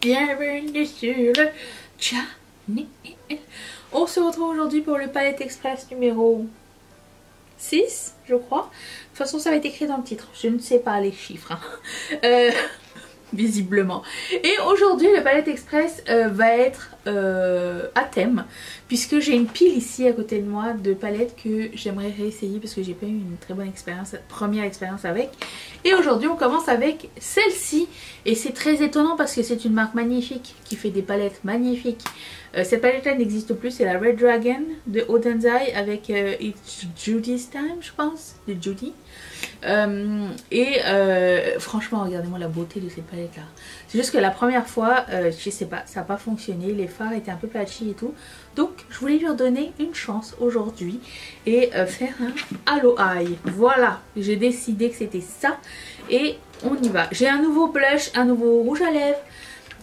Bienvenue sur le channel. On se retrouve aujourd'hui pour le Palette Express numéro 6, je crois. De toute façon, ça va être écrit dans le titre. Je ne sais pas les chiffres. Hein. Visiblement. Et aujourd'hui, le Palette Express va être à thème. Puisque j'ai une pile ici à côté de moi de palettes que j'aimerais réessayer. Parce que j'ai pas eu une très bonne expérience, première expérience avec. Et aujourd'hui, on commence avec celle-ci. Et c'est très étonnant parce que c'est une marque magnifique qui fait des palettes magnifiques. Cette palette-là n'existe plus, c'est la Red Dragon de Odenzai avec It's Judy's Time, je pense, de Judy. Franchement, regardez-moi la beauté de cette palette-là. C'est juste que la première fois, je sais pas, ça n'a pas fonctionné. Les fards étaient un peu patchy et tout. Donc, je voulais lui redonner une chance aujourd'hui et faire un Halo Eye. Voilà, j'ai décidé que c'était ça et on y va. J'ai un nouveau blush, un nouveau rouge à lèvres.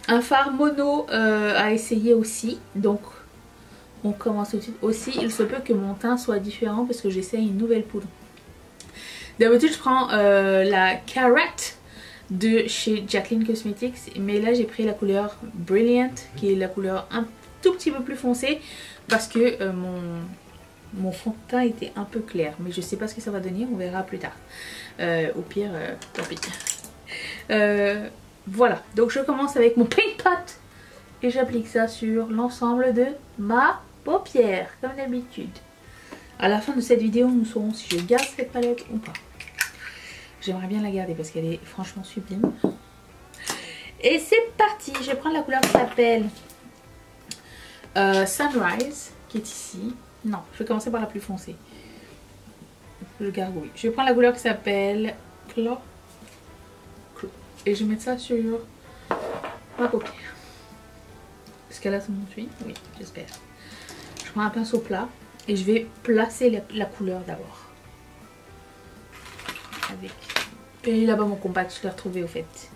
Un fard mono à essayer aussi. Donc on commence tout de suite. Aussi il se peut que mon teint soit différent parce que j'essaye une nouvelle poudre. D'habitude je prends la Carrot de chez Jaclyn Cosmetics. Mais là j'ai pris la couleur Brilliant, qui est la couleur un tout petit peu plus foncée. Parce que mon fond de teint était un peu clair. Mais je sais pas ce que ça va donner, on verra plus tard. Au pire, tant pis. Voilà, donc je commence avec mon Paint Pot et j'applique ça sur l'ensemble de ma paupière, comme d'habitude. À la fin de cette vidéo, nous saurons si je garde cette palette ou pas. J'aimerais bien la garder parce qu'elle est franchement sublime. Et c'est parti, je vais prendre la couleur qui s'appelle Sunrise, qui est ici. Non, je vais commencer par la plus foncée. Je gargouille. Je vais prendre la couleur qui s'appelle Claw. Et je vais mettre ça sur ma paupière. Est-ce qu'elle a son suivi? Oui, j'espère. Je prends un pinceau plat et je vais placer la couleur d'abord. Avec. Et là-bas mon compact, je l'ai retrouvé au fait.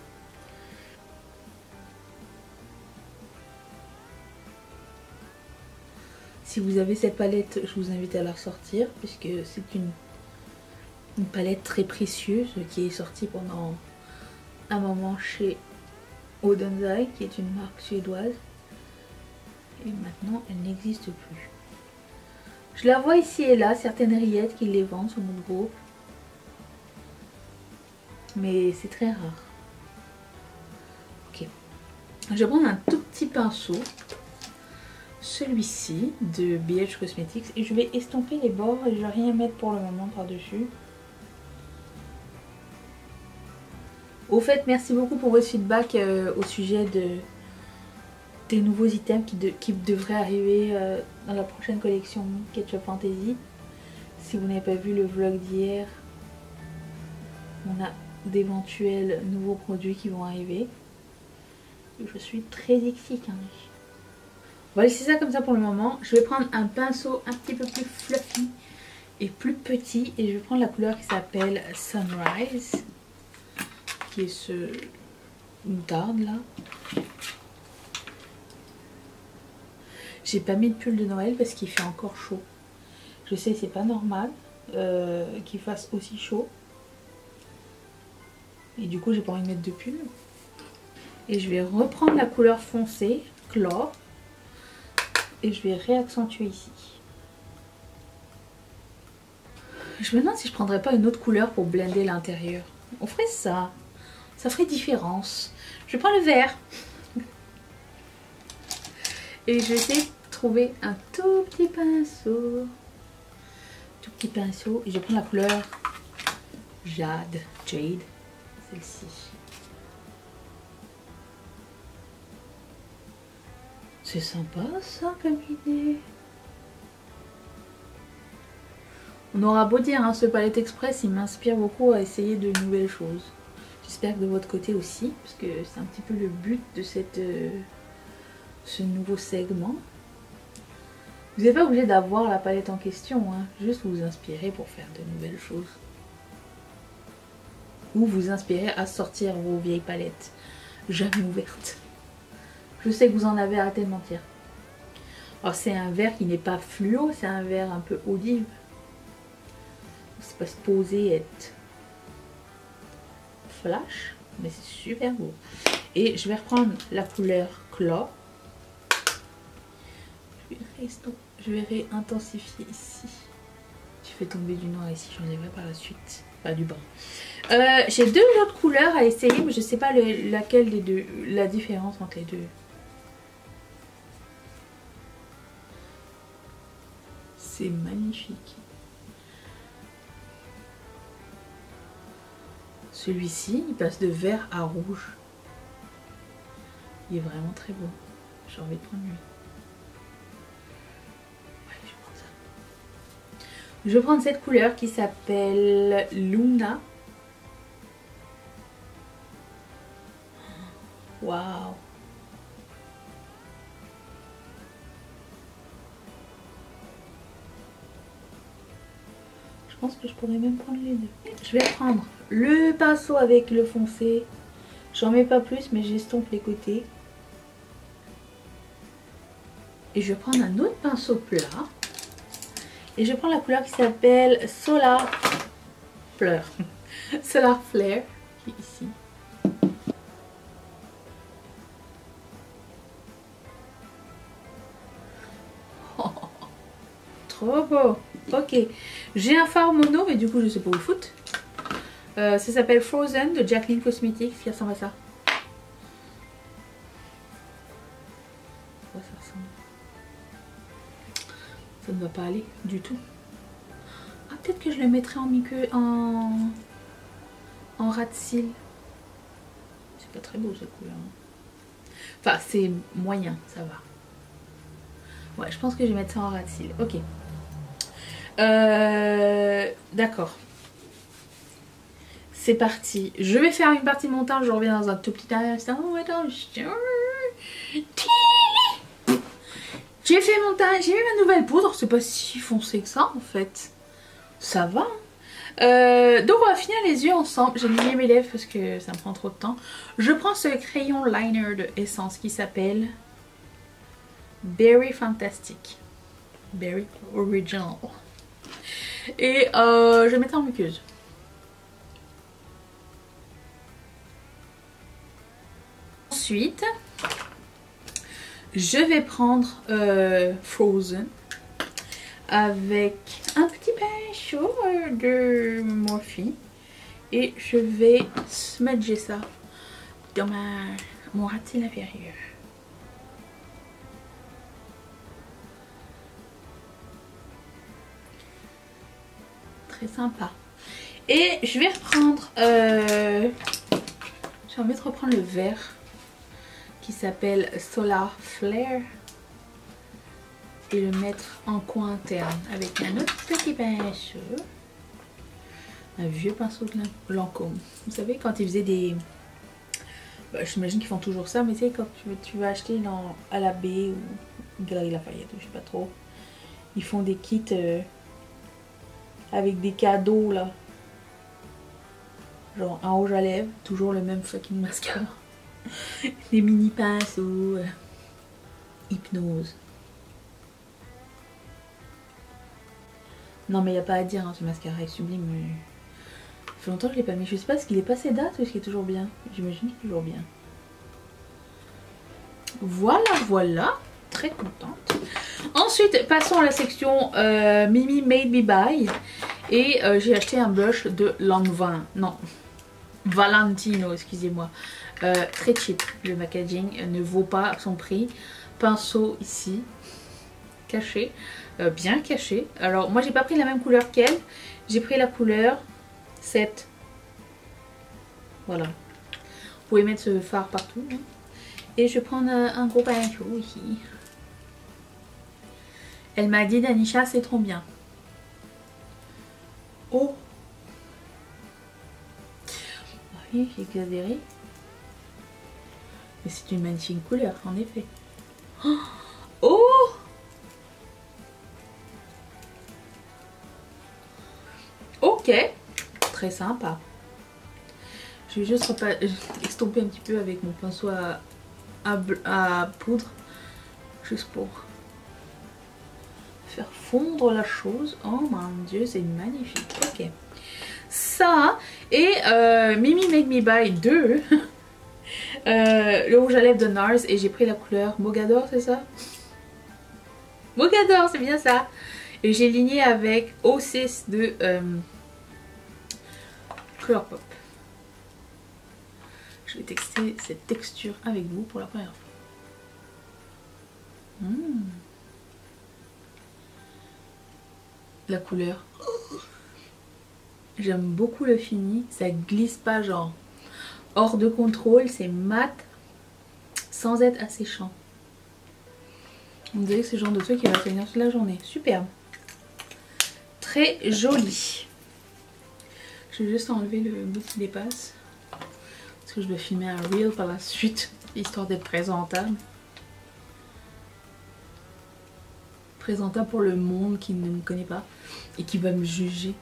Si vous avez cette palette, je vous invite à la ressortir puisque c'est une palette très précieuse qui est sortie pendant un moment chez Odenzai, qui est une marque suédoise, et maintenant elle n'existe plus. Je la vois ici et là, certaines rillettes qui les vendent sur mon groupe, mais c'est très rare. Ok, je vais prendre un tout petit pinceau, celui-ci de BH Cosmetics, et je vais estomper les bords et je vais rien mettre pour le moment par dessus. Au fait, merci beaucoup pour votre feedback au sujet des nouveaux items qui devraient arriver dans la prochaine collection Ketchup Fantasy. Si vous n'avez pas vu le vlog d'hier, on a d'éventuels nouveaux produits qui vont arriver. Je suis très excitée. On va laisser ça comme ça pour le moment. Je vais prendre un pinceau un petit peu plus fluffy et plus petit. Et je vais prendre la couleur qui s'appelle Sunrise. Qui est ce moutarde là. J'ai pas mis de pull de Noël parce qu'il fait encore chaud. Je sais, c'est pas normal qu'il fasse aussi chaud. Et du coup j'ai pas envie de mettre de pull. Et je vais reprendre la couleur foncée, Claw. Et je vais réaccentuer ici. Je me demande si je prendrais pas une autre couleur pour blender l'intérieur. On ferait ça. Ça ferait différence. Je prends le vert. Et je vais essayer de trouver un tout petit pinceau. Tout petit pinceau. Et je prends la couleur Jade. Celle-ci. C'est sympa ça comme idée. On aura beau dire, hein, ce Palette Express, il m'inspire beaucoup à essayer de nouvelles choses. J'espère que de votre côté aussi, parce que c'est un petit peu le but de ce nouveau segment. Vous n'êtes pas obligé d'avoir la palette en question, hein, juste vous inspirer pour faire de nouvelles choses. Ou vous inspirer à sortir vos vieilles palettes, jamais ouvertes. Je sais que vous en avez arrêté de mentir. Alors c'est un vert qui n'est pas fluo, c'est un vert un peu olive. C'est pas supposé être flash, mais c'est super beau. Et je vais reprendre la couleur Claw. Je vais réintensifier ici. Tu fais tomber du noir ici, j'enlèverai par la suite. Pas du bas. J'ai deux autres couleurs à essayer, mais je sais pas laquelle des deux, la différence entre les deux. C'est magnifique. Celui-ci, il passe de vert à rouge. Il est vraiment très beau. J'ai envie de prendre lui. Ouais, je vais prendre ça. Je vais prendre cette couleur qui s'appelle Luna. Waouh! Je pense que je pourrais même prendre les deux. Je vais prendre le pinceau avec le foncé. J'en mets pas plus, mais j'estompe les côtés. Et je vais prendre un autre pinceau plat. Et je prends la couleur qui s'appelle Solar Flare. Solar Flare, qui est ici. Oh, trop beau! Ok, j'ai un fard mono, mais du coup je sais pas où le foutre. Ça s'appelle Frozen de Jacqueline Cosmetics, qui ressemble à ça. Ça ressemble. Ça ne va pas aller du tout. Ah, peut-être que je le mettrai en ras de cils. C'est pas très beau cette couleur. Enfin, c'est moyen, ça va. Ouais, je pense que je vais mettre ça en ras de cils. Ok. D'accord. C'est parti. Je vais faire une partie de montage. Je reviens dans un tout petit instant. J'ai fait montage. J'ai mis ma nouvelle poudre. C'est pas si foncé que ça en fait. Ça va. Donc on va finir les yeux ensemble. J'ai mis mes lèvres parce que ça me prend trop de temps. Je prends ce crayon liner de Essence qui s'appelle Berry Fantastic. Berry Original. Et je vais mettre en muqueuse. Ensuite, je vais prendre Frozen avec un petit pinceau de Morphe et je vais smudger ça dans mon ras de cils inférieur. Très sympa. Et je vais reprendre j'ai envie de reprendre le vert qui s'appelle Solar Flare et le mettre en coin interne avec un autre petit pinceau, un vieux pinceau de Lancôme. Vous savez quand ils faisaient des j'imagine qu'ils font toujours ça, mais tu sais quand tu vas acheter à la baie ou Galeries Lafayette, je sais pas trop, ils font des kits avec des cadeaux là, genre un rouge à lèvres, toujours le même fucking mascara, des mini pinceaux, hypnose. Non mais y a pas à dire, hein, ce mascara est sublime. Ça fait longtemps que je l'ai pas mis, je sais pas ce qu'il est passé date ou ce qui est toujours bien. J'imagine qu'il est toujours bien. Voilà, voilà, très contente. Ensuite, passons à la section Mimi Made Me Buy. Et j'ai acheté un blush de Lanvin. Non, Valentino, excusez-moi. Très cheap. Le packaging ne vaut pas son prix. Pinceau ici, caché, bien caché. Alors, moi, j'ai pas pris la même couleur qu'elle. J'ai pris la couleur 7. Voilà. Vous pouvez mettre ce fard partout. Hein. Et je vais prendre un gros pinceau ici. Elle m'a dit, Danisha, c'est trop bien. Oh! Oui, j'ai exagéré. Mais c'est une magnifique couleur, en effet. Oh! Ok, très sympa. Je vais juste estomper un petit peu avec mon pinceau à poudre. Juste pour faire fondre la chose. Oh mon dieu, c'est magnifique. Ok. Ça et Mimi Make Me Buy 2 le rouge à lèvres de NARS et j'ai pris la couleur Mogador, c'est ça? Mogador, c'est bien ça. Et j'ai ligné avec O6 de Colourpop. Je vais tester cette texture avec vous pour la première fois. La couleur. J'aime beaucoup le fini. Ça glisse pas genre hors de contrôle. C'est mat sans être asséchant. On dirait que c'est le genre de truc qui va tenir toute la journée. Superbe. Très joli. Je vais juste enlever le bout qui dépasse. Parce que je dois filmer un reel par la suite. Histoire d'être présentable. Présentable pour le monde qui ne me connaît pas. Et qui va me juger.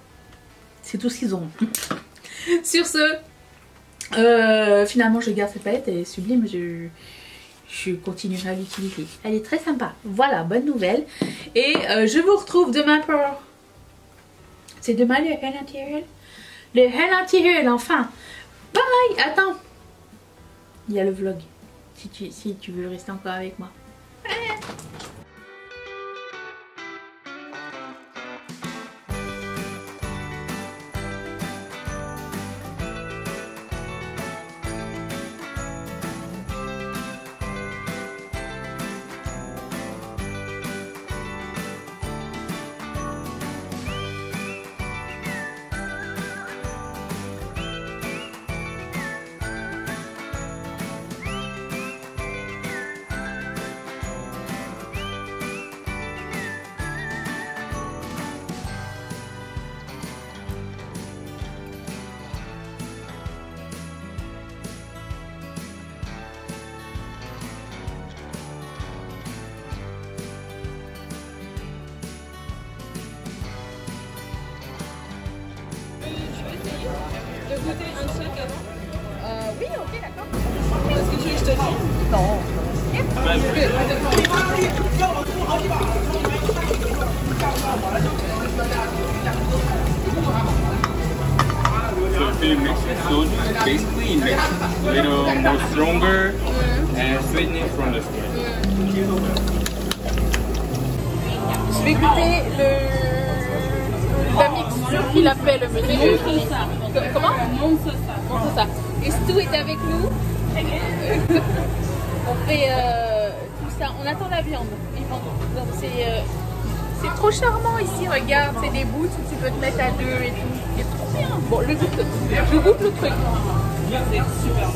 C'est tout ce qu'ils ont. Sur ce, finalement je garde cette palette. Elle est sublime. Je continuerai à l'utiliser. Elle est très sympa. Voilà, bonne nouvelle. Et je vous retrouve demain pour... C'est demain le haul anti-haul? Le haul anti-haul, enfin. Bye. Attends. Il y a le vlog. Si tu veux rester encore avec moi. De goûter un truc avant oui, ok, d'accord. Est-ce que tu veux que je te dise? Non. So if you mix it, so basically it makes a little more stronger and sweetness from the skin. Je vais goûter la mixture qu'il appelle comment? Monsosa. Et Stu est avec nous. On fait tout ça. On attend la viande. Donc c'est trop charmant ici. Regarde, c'est des bouts où tu peux te mettre à deux et tout. C'est trop bien. Bon, je goûte le truc. C'est super.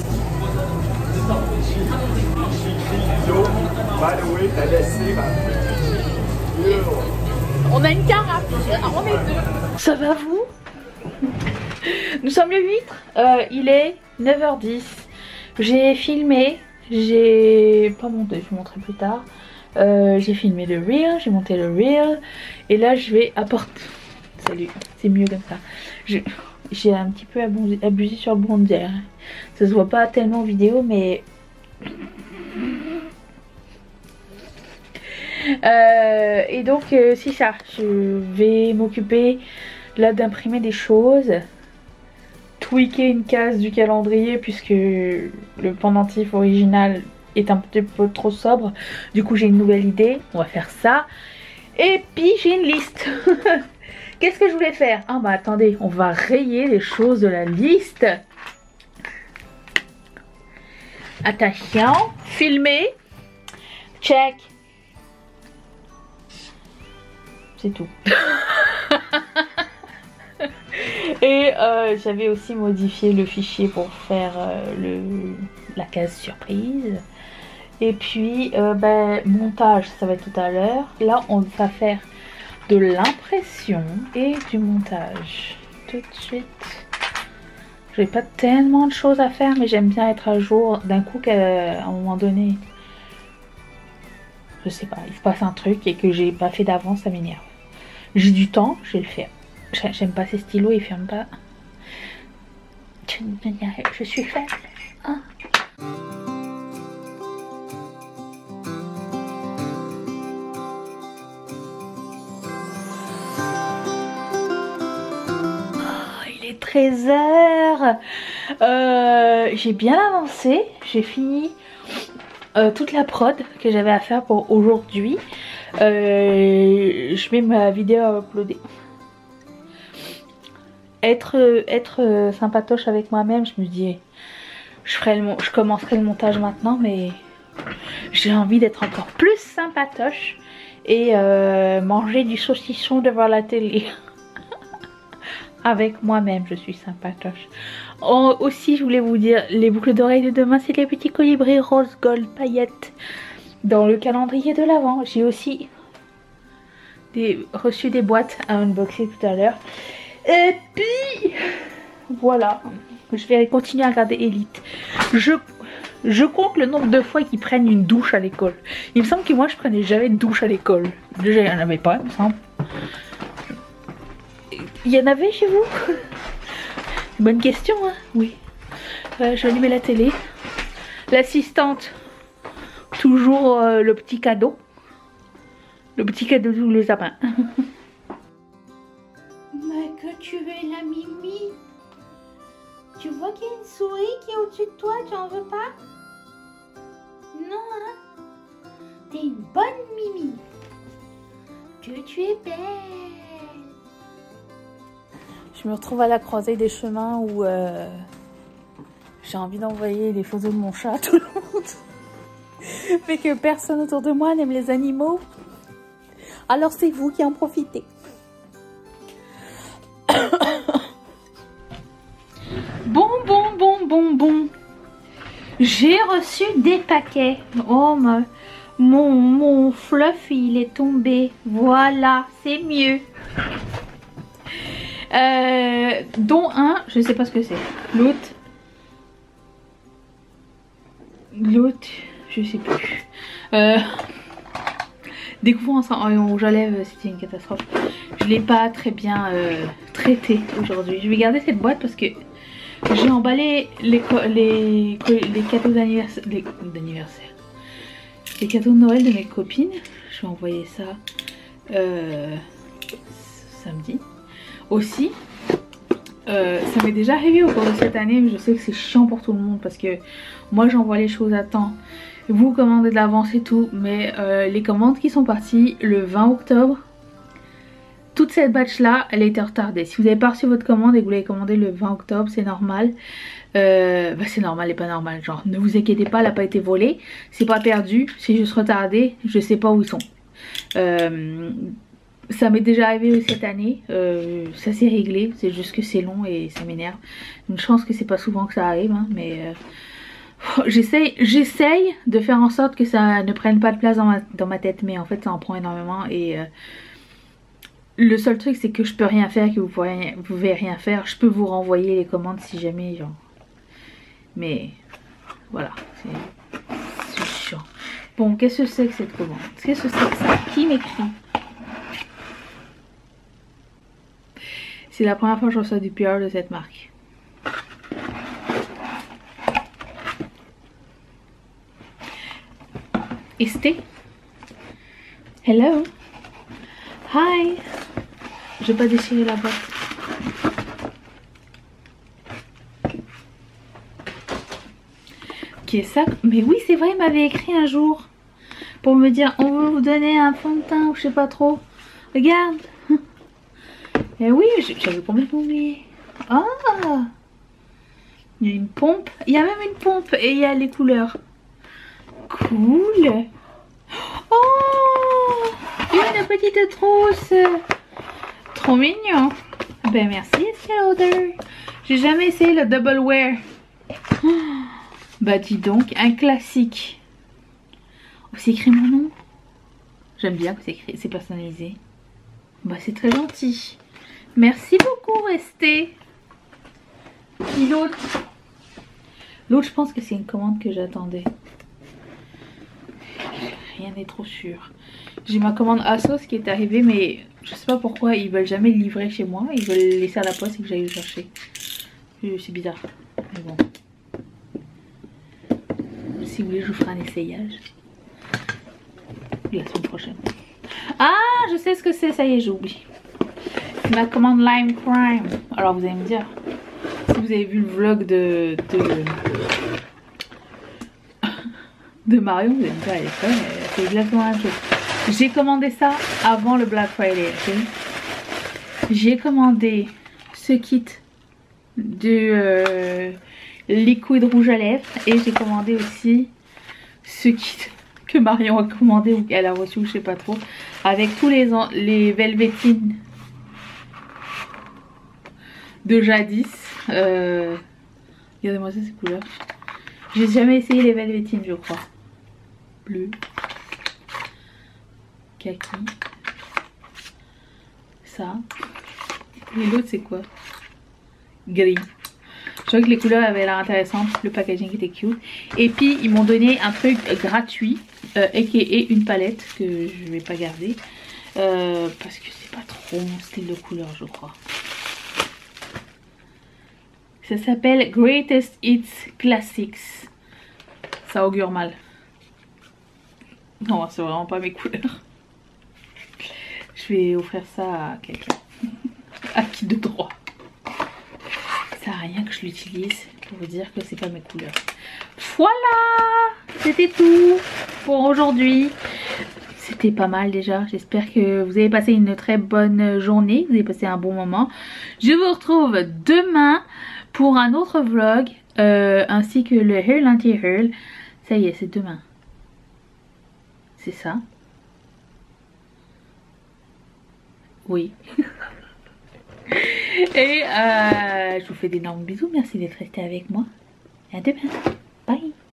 On a une carafe. On est deux. Ça va vous? Nous sommes le 8. Il est 9h10. J'ai filmé. J'ai pas monté, je vous montrerai plus tard. J'ai filmé le reel, j'ai monté le reel. Et là je vais apporter... Salut, c'est mieux comme ça. J'ai un petit peu abusé sur le bronzer. Ça se voit pas tellement en vidéo mais... et donc c'est ça, je vais m'occuper là d'imprimer des choses, tweaker une case du calendrier puisque le pendentif original est un petit peu trop sobre. Du coup j'ai une nouvelle idée, on va faire ça. Et puis j'ai une liste. Qu'est-ce que je voulais faire? Ah bah attendez, on va rayer les choses de la liste. Attention, filmer, check. C'est tout. Et j'avais aussi modifié le fichier pour faire la case surprise. Et puis montage, ça va être tout à l'heure. Là on va faire de l'impression et du montage. Tout de suite. J'ai pas tellement de choses à faire mais j'aime bien être à jour d'un coup qu'à un moment donné, je sais pas, il se passe un truc et que j'ai pas fait d'avance, ça m'énerve. J'ai du temps, je vais le faire. J'aime pas ces stylos, ils ferment pas. Je suis faible. Hein? Oh, il est 13h. J'ai bien avancé. j'ai fini toute la prod que j'avais à faire pour aujourd'hui. Je mets ma vidéo à uploader. Être sympatoche avec moi-même, je me dis, je commencerai le montage maintenant, mais j'ai envie d'être encore plus sympatoche et manger du saucisson devant la télé. Avec moi-même, je suis sympatoche. Aussi, je voulais vous dire, les boucles d'oreilles de demain, c'est les petits colibris rose gold paillettes dans le calendrier de l'Avent. J'ai aussi reçu des boîtes à unboxer tout à l'heure. Et puis, voilà. Je vais continuer à regarder Elite. Je compte le nombre de fois qu'ils prennent une douche à l'école. Il me semble que moi, je prenais jamais de douche à l'école. Déjà, il n'y en avait pas, il me semble. Il y en avait chez vous? Bonne question, hein? Oui. Je vais allumer la télé. L'assistante, toujours le petit cadeau. Le petit cadeau sous le sapin. Mais que tu es la Mimi. Tu vois qu'il y a une souris qui est au-dessus de toi, tu en veux pas? Non, hein? T'es une bonne Mimi. Que tu es belle. Je me retrouve à la croisée des chemins où j'ai envie d'envoyer les photos de mon chat à tout le monde. Mais que personne autour de moi n'aime les animaux. Alors c'est vous qui en profitez. Bon. J'ai reçu des paquets. Oh, mon fluff, il est tombé. Voilà, c'est mieux. Dont un, je sais pas ce que c'est. L'autre, je sais plus. Découvrons ensemble en rouge à lèvres, c'était une catastrophe. Je l'ai pas très bien traité aujourd'hui. Je vais garder cette boîte parce que j'ai emballé les cadeaux d'anniversaire. Les cadeaux de Noël de mes copines. Je vais envoyer ça samedi. Aussi, ça m'est déjà arrivé au cours de cette année, mais je sais que c'est chiant pour tout le monde parce que moi j'envoie les choses à temps, vous commandez de l'avance et tout, mais les commandes qui sont parties le 20 octobre, toute cette batch là, elle a été retardée. Si vous n'avez pas reçu votre commande et que vous l'avez commandée le 20 octobre, c'est normal. C'est normal et pas normal, genre ne vous inquiétez pas, elle n'a pas été volée, c'est pas perdu, c'est juste retardé, je sais pas où ils sont. Ça m'est déjà arrivé cette année, ça s'est réglé, c'est juste que c'est long et ça m'énerve. Une chance que c'est pas souvent que ça arrive, hein, mais j'essaye de faire en sorte que ça ne prenne pas de place dans ma tête, mais en fait ça en prend énormément et le seul truc c'est que je peux rien faire, que vous pouvez rien faire. Je peux vous renvoyer les commandes si jamais, genre, mais voilà, c'est chiant. Bon, qu'est-ce que c'est que cette commande? Qu'est-ce que c'est que ça? Qui m'écrit? C'est la première fois que je reçois du PR de cette marque. Esté. Hello. Hi. Je vais pas déchirer la boîte. Qui est ça? Mais oui, c'est vrai, il m'avait écrit un jour pour me dire on veut vous donner un fond de teint ou je sais pas trop. Regarde. Et oui, j'avais complètement oublié. Ah, il y a une pompe. Il y a même une pompe et il y a les couleurs. Cool. Oh, une petite trousse. Trop mignon. Ben merci Estée Lauder. J'ai jamais essayé le double wear. Oh, bah dis donc, un classique. Oh, c'est écrit mon nom. J'aime bien que c'est personnalisé. Bah c'est très gentil. Merci beaucoup Esté. Puis l'autre, je pense que c'est une commande que j'attendais. Rien n'est trop sûr. J'ai ma commande Asos qui est arrivée, mais je sais pas pourquoi ils veulent jamais le livrer chez moi. Ils veulent le laisser à la poste et que j'aille le chercher. C'est bizarre. Mais bon. Si vous voulez, je vous ferai un essayage la semaine prochaine. Ah, je sais ce que c'est, ça y est, j'ai oublié. Ma commande Lime Crime. Alors vous allez me dire, si vous avez vu le vlog de Marion, vous allez me dire, elle est folle, c'est exactement la même chose. J'ai commandé ça avant le Black Friday, ok. J'ai commandé ce kit de liquide rouge à lèvres et j'ai commandé aussi ce kit que Marion a commandé ou qu'elle a reçu, je sais pas trop, avec tous les velvetines de jadis. Regardez-moi ça, ces couleurs. J'ai jamais essayé les velvetines, je crois. Bleu, kaki, ça. Et l'autre c'est quoi? Gris. Je trouvais que les couleurs avaient l'air intéressantes, le packaging était cute. Et puis ils m'ont donné un truc gratuit, et une palette que je vais pas garder. Parce que c'est pas trop mon style de couleur, je crois. Ça s'appelle Greatest Hits Classics. Ça augure mal. Non, c'est vraiment pas mes couleurs. Je vais offrir ça à quelqu'un. À qui de droit. Ça sert à rien que je l'utilise pour vous dire que c'est pas mes couleurs. Voilà, c'était tout pour aujourd'hui. C'était pas mal déjà. J'espère que vous avez passé une très bonne journée. Vous avez passé un bon moment. Je vous retrouve demain pour un autre vlog. Ainsi que le Hair Anti-Hair. Ça y est, c'est demain. C'est ça. Oui. Et je vous fais d'énormes bisous. Merci d'être resté avec moi. Et à demain. Bye.